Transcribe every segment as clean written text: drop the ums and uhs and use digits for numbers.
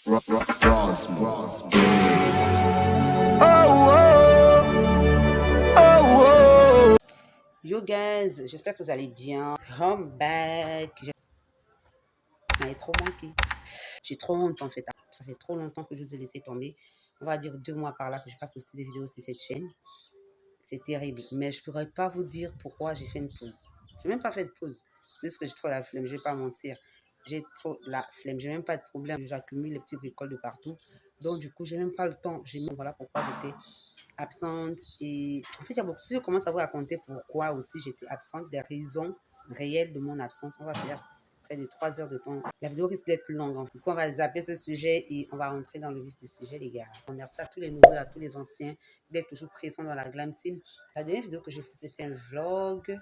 Yo guys, j'espère que vous allez bien. I'm back. J'ai trop manqué. J'ai trop honte en fait. Ça fait trop longtemps que je vous ai laissé tomber. On va dire 2 mois par là que je n'ai pas posté des vidéos sur cette chaîne. C'est terrible. Mais je ne pourrais pas vous dire pourquoi j'ai fait une pause. Je n'ai même pas fait de pause. C'est juste que j'ai trop la flemme. Je ne vais pas mentir. J'ai trop la flemme. J'ai même pas de problème. J'accumule les petits bricoles de partout. Donc du coup, j'ai même pas le temps. Voilà pourquoi j'étais absente. Et en fait, il y a beaucoup. Si je commence à vous raconter pourquoi aussi j'étais absente, des raisons réelles de mon absence, on va faire près de 3 heures de temps. La vidéo risque d'être longue. Du coup, on va zapper ce sujet et on va rentrer dans le vif du sujet, les gars. Merci à tous les nouveaux, à tous les anciens d'être toujours présents dans la Glam Team. La dernière vidéo que j'ai faite, c'était un vlog.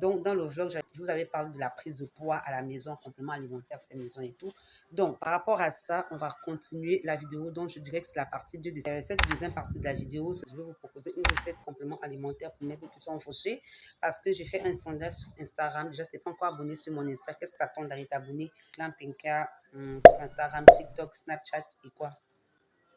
Donc, dans le vlog, je vous avais parlé de la prise de poids à la maison, complément alimentaire fait maison et tout. Donc, par rapport à ça, on va continuer la vidéo. Donc, je dirais que c'est la partie 2 de cette deuxième partie de la vidéo. Je vais vous proposer une recette complément alimentaire pour mes qui sont fauchés parce que j'ai fait un sondage sur Instagram. Déjà, tu n'es pas encore abonné sur mon Insta. Qu'est-ce que tu attends d'aller t'abonner? Lampinka, sur Instagram, TikTok, Snapchat et quoi?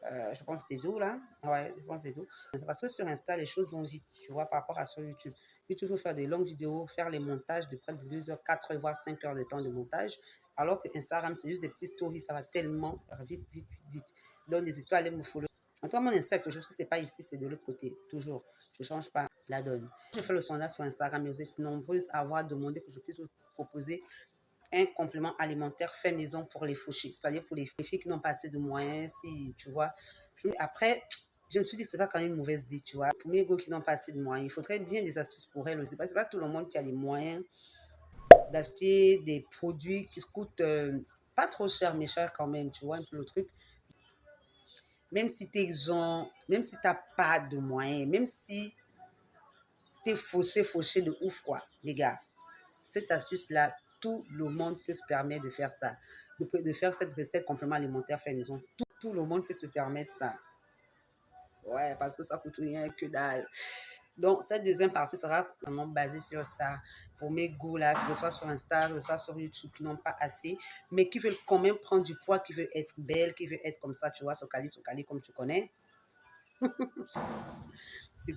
Je pense que c'est tout là. Ouais, je pense que c'est tout. C'est parce que sur Insta, les choses vont vite, tu vois, par rapport à sur YouTube. YouTube, il faut faire des longues vidéos, faire les montages de près de 2 heures, 4 heures, voire 5 heures de temps de montage. Alors que Instagram, c'est juste des petites stories, ça va tellement vite, vite, vite, vite. Donc, n'hésite pas à aller me follow. En toi, mon Insta, toujours, si ce n'est pas ici, c'est de l'autre côté. Toujours. Je ne change pas la donne. Je fais le sondage sur Instagram et vous êtes nombreuses à avoir demandé que je puisse vous proposer un complément alimentaire fait maison pour les fauchés, c'est-à-dire pour les filles qui n'ont pas assez de moyens, si tu vois. Après, je me suis dit que c'est pas quand même une mauvaise idée, tu vois. Pour mes go qui n'ont pas assez de moyens, il faudrait bien des astuces pour elles. C'est pas tout le monde qui a les moyens d'acheter des produits qui coûtent pas trop cher, mais cher quand même, tu vois un peu le truc. Même si t'es gens, même si t'as pas de moyens, même si t'es fauché de ouf, quoi, les gars. Cette astuce-là, tout le monde peut se permettre de faire ça. De faire cette recette complément alimentaire fait maison. Tout le monde peut se permettre ça. Ouais, parce que ça coûte rien que dalle. Donc, cette deuxième partie sera vraiment basée sur ça. Pour mes goûts, là, que ce soit sur Insta, que ce soit sur YouTube, qui n'ont pas assez, mais qui veulent quand même prendre du poids, qui veulent être belle, qui veulent être comme ça, tu vois, Socali, comme tu connais.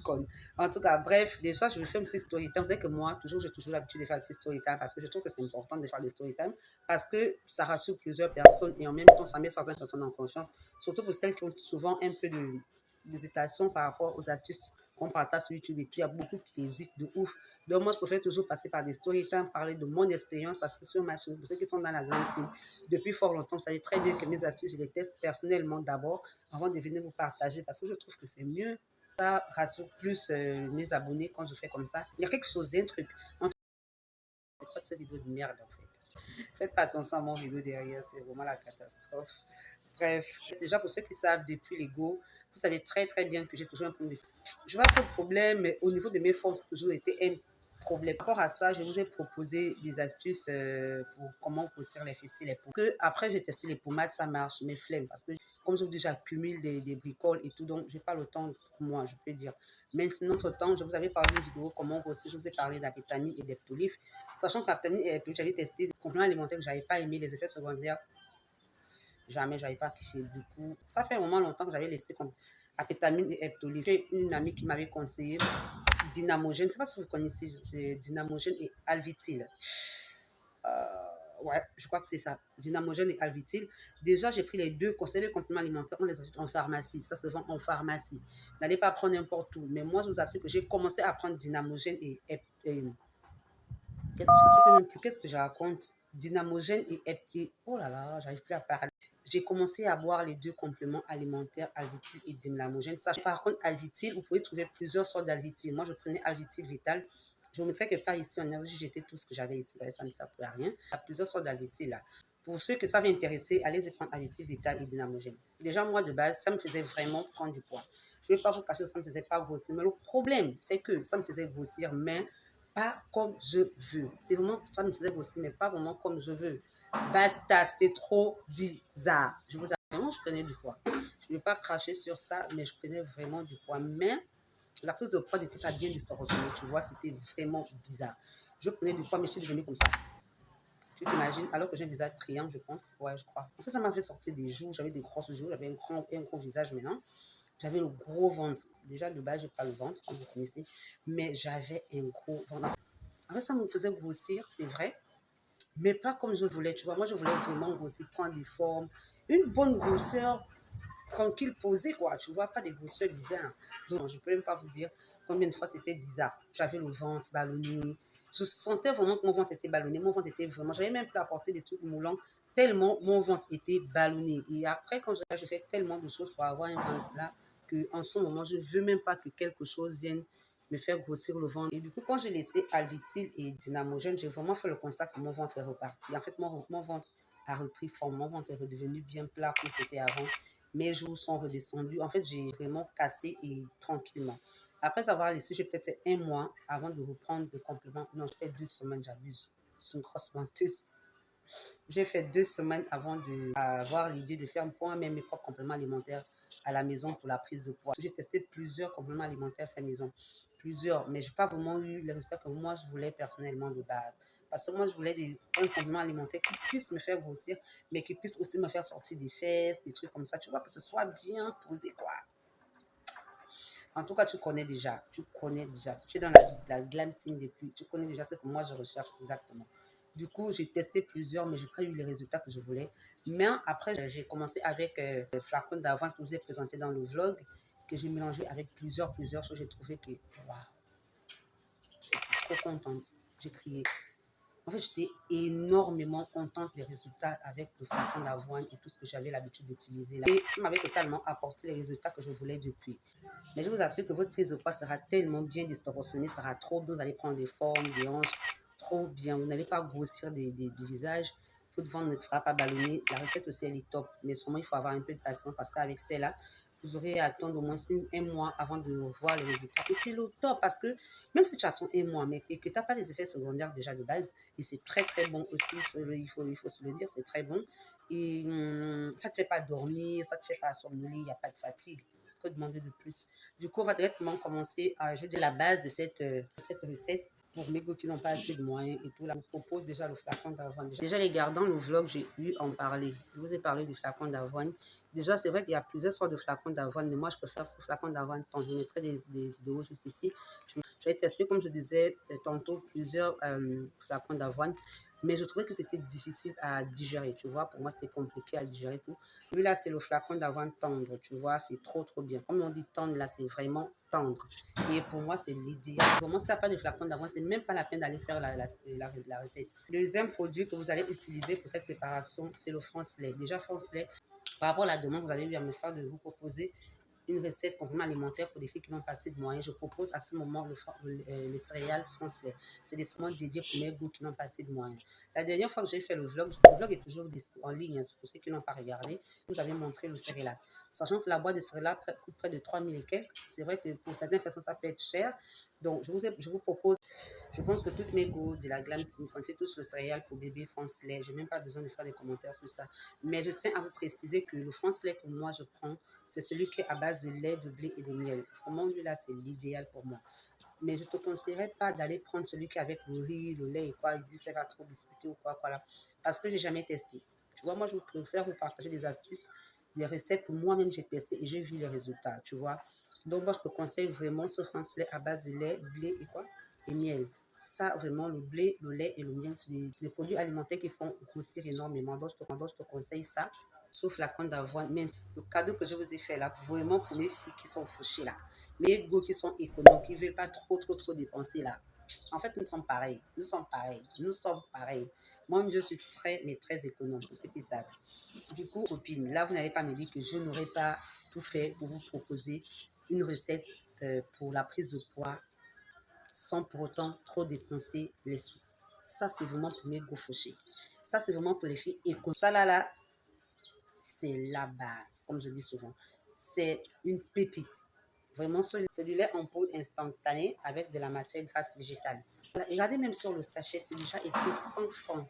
Con. En tout cas, bref, déjà, je vais faire un petit story time. Vous savez que moi, j'ai toujours l'habitude de faire des petits story time parce que je trouve que c'est important de faire des story time parce que ça rassure plusieurs personnes et en même temps, ça met certaines personnes en confiance, surtout pour celles qui ont souvent un peu d'hésitation par rapport aux astuces qu'on partage sur YouTube et puis il y a beaucoup qui hésitent de ouf. Donc, moi, je préfère toujours passer par des story time, parler de mon expérience parce que sur ma chaîne, pour ceux qui sont dans la grande team, depuis fort longtemps, vous savez très bien que mes astuces, je les teste personnellement d'abord avant de venir vous partager parce que je trouve que c'est mieux. Ça rassure plus mes abonnés quand je fais comme ça. Il y a quelque chose, un truc. C'est pas cette vidéo de merde en fait. Faites pas attention à mon vidéo derrière, c'est vraiment la catastrophe. Bref, déjà pour ceux qui savent depuis l'ego, vous savez très très bien que j'ai toujours un problème. Je n'ai pas de problème, mais au niveau de mes forces, ça a toujours été un problème. Par rapport à ça, je vous ai proposé des astuces pour comment grossir les fessiers, les pommes. Après, j'ai testé les pommades, ça marche, mes flemmes, parce que comme je vous dis, j'accumule des bricoles et tout, donc je n'ai pas le temps pour moi, je peux dire. Mais sinon, entre-temps, je vous avais parlé d'une vidéo, comment grossir, je vous ai parlé d'apétamine et d'eptolif. Sachant qu'apétamine et leptolif, j'avais testé des compléments alimentaires que je n'avais pas aimé, les effets secondaires, jamais, j'avais pas kiffé. Du coup, ça fait un moment longtemps que j'avais laissé comme apétamine et leptolif. J'ai une amie qui m'avait conseillé Dynamogène. Je ne sais pas si vous connaissez, c'est Dynamogène et Alvitil. Ouais, je crois que c'est ça. Dynamogène et Alvitil. Déjà, j'ai pris les deux conseils de compléments alimentaires. On les achète en pharmacie. Ça se vend en pharmacie. N'allez pas prendre n'importe où. Mais moi, je vous assure que j'ai commencé à prendre Dynamogène et qu'est-ce que je raconte? Dynamogène et oh là là, j'arrive plus à parler. J'ai commencé à boire les deux compléments alimentaires, Alvitil et Dynamogène. Ça, par contre, Alvitil, vous pouvez trouver plusieurs sortes d'Alvitil. Moi, je prenais Alvitil Vital. Je vous mettrai quelque part ici en énergie, j'étais tout ce que j'avais ici. Ça ne sert plus à rien. Il y a plusieurs sortes d'Alvitil là. Pour ceux que ça va intéresser, allez-y prendre Alvitil Vital et Dynamogène. Déjà, moi, de base, ça me faisait vraiment prendre du poids. Je ne vais pas vous cacher que ça ne me faisait pas grossir. Mais le problème, c'est que ça me faisait grossir, mais pas comme je veux. C'est vraiment, ça me faisait grossir, mais pas vraiment comme je veux. Basta, c'était trop bizarre. Je vous avoue, vraiment, je prenais du poids. Je ne vais pas cracher sur ça, mais je prenais vraiment du poids. Mais la prise de poids n'était pas bien distorsionnée, tu vois, c'était vraiment bizarre. Je prenais du poids, mais je suis devenue comme ça. Tu t'imagines, alors que j'ai un visage triangle, je pense. Ouais, je crois. En fait, ça m'a fait sortir des joues. J'avais des grosses joues. J'avais un gros visage maintenant. J'avais le gros ventre. Déjà, de base, je n'ai pas le ventre, comme vous connaissez. Mais j'avais un gros ventre. En fait, ça me faisait grossir, c'est vrai. Mais pas comme je voulais, tu vois. Moi, je voulais vraiment grossir, prendre des formes. Une bonne grosseur, tranquille, posée, quoi. Tu vois, pas des grosseurs bizarres. Donc, je peux même pas vous dire combien de fois c'était bizarre. J'avais le ventre ballonné. Je sentais vraiment que mon ventre était ballonné. Mon ventre était vraiment... J'avais même pu apporter des trucs moulants tellement mon ventre était ballonné. Et après, quand j'ai fait tellement de choses pour avoir un ventre là, qu'en ce moment, je ne veux même pas que quelque chose vienne me faire grossir le ventre. Et du coup, quand j'ai laissé Alvitil et Dynamogène, j'ai vraiment fait le constat que mon ventre est reparti. En fait, mon ventre a repris forme. Mon ventre est redevenu bien plat comme c'était avant. Mes joues sont redescendues. En fait, j'ai vraiment cassé et tranquillement. Après avoir laissé, j'ai peut-être fait un mois avant de reprendre de compléments. Non, je fais 2 semaines, j'abuse. C'est une grosse menteuse. J'ai fait 2 semaines avant d'avoir l'idée de faire moi-même mes propres compléments alimentaires à la maison pour la prise de poids. J'ai testé plusieurs compléments alimentaires faits maison. Plusieurs, mais je n'ai pas vraiment eu les résultats que moi je voulais personnellement de base. Parce que moi, je voulais un complément alimentaire qui puisse me faire grossir, mais qui puisse aussi me faire sortir des fesses, des trucs comme ça. Tu vois, que ce soit bien posé, quoi. En tout cas, tu connais déjà. Tu connais déjà. Si tu es dans la glam team depuis, tu connais déjà ce que moi je recherche exactement. Du coup, j'ai testé plusieurs, mais je n'ai pas eu les résultats que je voulais. Mais après, j'ai commencé avec le flacon d'avant que je vous ai présenté dans le vlog, que j'ai mélangé avec plusieurs choses. J'ai trouvé que, waouh, j'étais trop contente. J'ai crié. En fait, j'étais énormément contente des résultats avec le flacon d'avoine et tout ce que j'avais l'habitude d'utiliser là. Et ça m'avait totalement apporté les résultats que je voulais depuis. Mais je vous assure que votre prise de poids sera tellement bien disproportionnée, ça sera trop bien, vous allez prendre des formes, des hanches, trop bien. Vous n'allez pas grossir des visages. Votre ventre ne sera pas ballonné. La recette aussi, elle est top. Mais sûrement, il faut avoir un peu de patience parce qu'avec celle-là, vous aurez à attendre au moins un mois avant de voir les résultats. Et c'est le top parce que même si tu attends un mois, mais que tu n'as pas les effets secondaires déjà de base, et c'est très très bon aussi, il faut se le dire, c'est très bon. Et ça ne te fait pas dormir, ça ne te fait pas somnoler, il n'y a pas de fatigue. Que demander de plus? Du coup, on va directement commencer à ajouter la base de cette recette pour mes goûts qui n'ont pas assez de moyens et tout. Là, je vous propose déjà le flacon d'avoine. Déjà, les gars, dans le vlog, j'ai eu en parler. Je vous ai parlé du flacon d'avoine. Déjà, c'est vrai qu'il y a plusieurs sortes de flacons d'avoine, mais moi, je préfère ce flacon d'avoine. Je vous mettrai des vidéos juste ici. J'ai testé, comme je disais tantôt, plusieurs flacons d'avoine, mais je trouvais que c'était difficile à digérer, tu vois. Pour moi, c'était compliqué à digérer tout. Lui, là, c'est le flacon d'avoine tendre, tu vois. C'est trop, trop bien. Comme on dit tendre, là, c'est vraiment tendre. Et pour moi, c'est l'idéal. Pour moi, si tu n'as pas de flacon d'avoine, c'est même pas la peine d'aller faire la recette. Le deuxième produit que vous allez utiliser pour cette préparation, c'est le franc-lait. Déjà, franc-lait, par rapport à la demande, vous avez eu à me faire de vous proposer une recette complément alimentaire pour des filles qui n'ont pas assez de moyens. Je propose à ce moment les céréales français. C'est des céréales dédiées pour mes goûts qui n'ont pas assez de moyens. La dernière fois que j'ai fait le vlog est toujours en ligne, hein, pour ceux qui n'ont pas regardé. Vous avez montré le céréal. Sachant que la boîte de céréales coûte près de 3000 et quelques. C'est vrai que pour certaines personnes, ça peut être cher. Donc, je vous propose, je pense que toutes mes goûts de la Glam Team, c'est tous le céréal pour bébé France lait. Je n'ai même pas besoin de faire des commentaires sur ça. Mais je tiens à vous préciser que le France lait que moi je prends, c'est celui qui est à base de lait, de blé et de miel. Vraiment, lui là, c'est l'idéal pour moi. Mais je ne te conseillerais pas d'aller prendre celui qui est avec le riz, le lait et quoi. Il dit que ça va trop discuter ou quoi, là. Parce que je n'ai jamais testé. Tu vois, moi, je préfère vous partager des astuces, des recettes que moi-même j'ai testées et j'ai vu les résultats, tu vois. Donc, moi, je te conseille vraiment ce France lait à base de lait, blé et quoi? Et miel. Ça, vraiment, le blé, le lait et le miel, c'est des produits alimentaires qui font grossir énormément. Donc, je te conseille ça, sauf la flacon d'avoine. Mais le cadeau que je vous ai fait là, vraiment pour les filles qui sont fauchées là, les go qui sont économes, qui ne veulent pas trop dépenser là. En fait, nous sommes pareils. Nous sommes pareils. Nous sommes pareils. Moi-même, je suis très, mais très économe, pour ceux qui savent. Du coup, copine, là, vous n'allez pas me dire que je n'aurais pas tout fait pour vous proposer une recette pour la prise de poids sans pour autant trop dépenser les sous. Ça, c'est vraiment pour mes go fauchés. Ça, c'est vraiment pour les filles économes. Ça, là, c'est la base, comme je dis souvent. C'est une pépite. Vraiment, c'est du lait en poudre instantané avec de la matière grasse végétale. Regardez même sur le sachet, c'est déjà écrit 100 francs.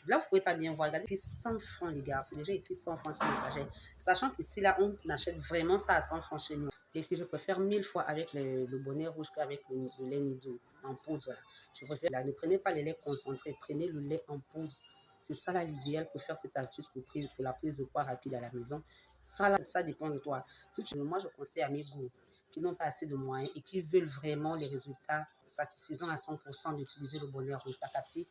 Là, vous ne pouvez pas bien voir. Regardez, écrit 100 francs, les gars. C'est déjà écrit 100 francs sur le sachet. Sachant qu'ici, là, on achète vraiment ça à 100 francs chez nous. Les filles, je préfère 1000 fois avec le bonnet rouge qu'avec le lait Nido en poudre. Là. Je préfère, là, ne prenez pas le lait concentré, prenez le lait en poudre C'est ça là l'idéal pour faire cette astuce pour la prise de poids rapide à la maison. Ça, là, ça dépend de toi. Moi, je conseille à mes goûts qui n'ont pas assez de moyens et qui veulent vraiment les résultats satisfaisants à 100% d'utiliser le bonnet rouge. T'as capté?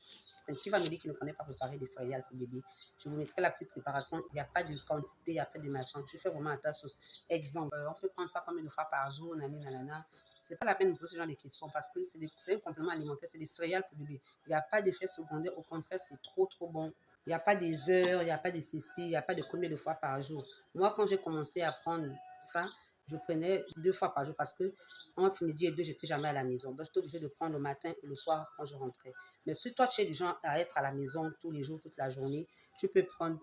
Qui va me dire qu'il ne connaît pas préparer des céréales pour bébé? Je vous mettrai la petite préparation. Il n'y a pas de quantité, il n'y a pas de machin. Tu fais vraiment à ta sauce. Exemple, on peut prendre ça combien de fois par jour, nanana. C'est pas la peine de poser ce genre de questions parce que c'est un complément alimentaire, c'est des céréales pour bébé. Il n'y a pas d'effet secondaire, au contraire, c'est trop, trop bon. Il n'y a pas des heures, il n'y a pas de ceci, il n'y a pas de combien de fois par jour. Moi, quand j'ai commencé à prendre ça, je prenais 2 fois par jour parce que entre midi et 2, je n'étais jamais à la maison. Donc, j'étais obligée de prendre le matin et le soir quand je rentrais. Mais si toi, tu es du genre à être à la maison tous les jours, toute la journée, tu peux prendre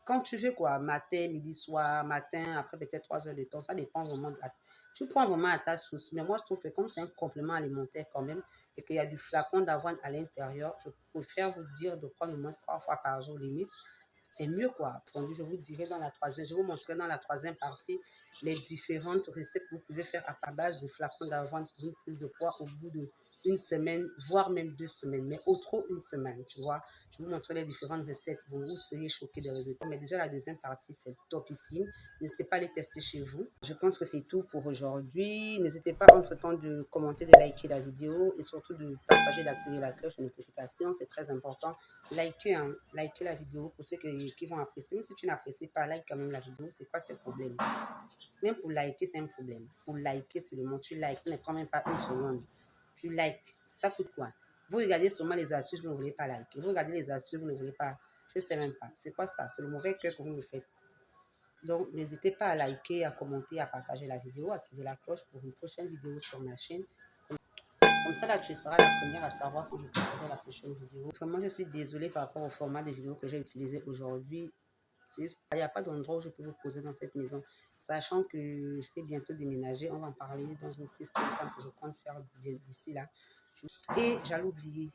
quand tu veux, quoi, matin, midi, soir, matin, après peut-être 3 heures de temps, ça dépend vraiment de la... Tu prends vraiment à ta sauce. Mais moi, je trouve que comme c'est un complément alimentaire quand même, et qu'il y a du flacon d'avoine à l'intérieur, je préfère vous dire de prendre au moins 3 fois par jour limite. C'est mieux, quoi. Donc, je vous dirai dans la troisième, je vous montrerai dans la troisième partie les différentes recettes que vous pouvez faire à base de flacons d'avoine pour une prise de poids au bout d'une semaine, voire même 2 semaines, mais au trop une semaine, tu vois. Je vous montrerai les différentes recettes. Vous seriez choqués des résultats. Mais déjà, la deuxième partie, c'est topissime. N'hésitez pas à les tester chez vous. Je pense que c'est tout pour aujourd'hui. N'hésitez pas entre-temps de commenter, de liker la vidéo et surtout de partager, d'activer la cloche de notification. C'est très important. Likez, hein, likez la vidéo pour ceux qui vont apprécier. Même si tu n'apprécies pas, like quand même la vidéo. C'est pas ce problème. Même pour liker, c'est un problème. Pour liker seulement, tu likes. Ça ne prend même pas une seconde. Tu likes. Ça coûte quoi? Vous regardez seulement les astuces, vous ne voulez pas liker. Vous regardez les astuces, vous ne voulez pas. Je ne sais même pas. C'est quoi ça? C'est le mauvais cœur que vous me faites. Donc, n'hésitez pas à liker, à commenter, à partager la vidéo, à activer la cloche pour une prochaine vidéo sur ma chaîne. Comme ça, là, tu seras la première à savoir quand je posterai la prochaine vidéo. Vraiment, je suis désolée par rapport au format des vidéos que j'ai utilisé aujourd'hui. Il n'y a pas d'endroit où je peux vous poser dans cette maison. Sachant que je vais bientôt déménager, on va en parler dans une petite temps que je compte faire d'ici là. Et j'allais oublier.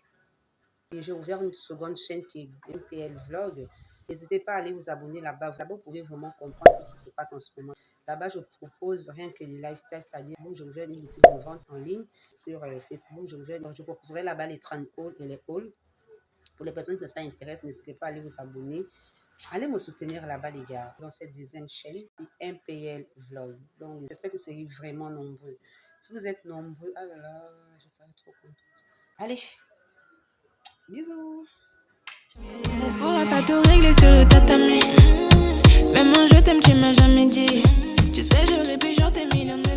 Et j'ai ouvert une seconde chaîne qui est MPL Vlog. N'hésitez pas à aller vous abonner là-bas. Là-bas, vous pouvez vraiment comprendre tout ce qui se passe en ce moment. Là-bas, je propose rien que les lifestyles, c'est-à-dire je ouvre une boutique de vente en ligne sur Facebook. Je proposerai là-bas les 30 hauls et les hauls. Pour les personnes que ça intéresse, n'hésitez pas à aller vous abonner. Allez me soutenir là-bas, les gars, dans cette deuxième chaîne, c'est MPL Vlog. Donc, j'espère que vous serez vraiment nombreux. Si vous êtes nombreux, ah là là, je serai trop contente. Allez, bisous. On pourra pas tout régler sur le tatami. Même moi je t'aime, tu m'as jamais dit. Tu sais, j'aurais pu chanter millions de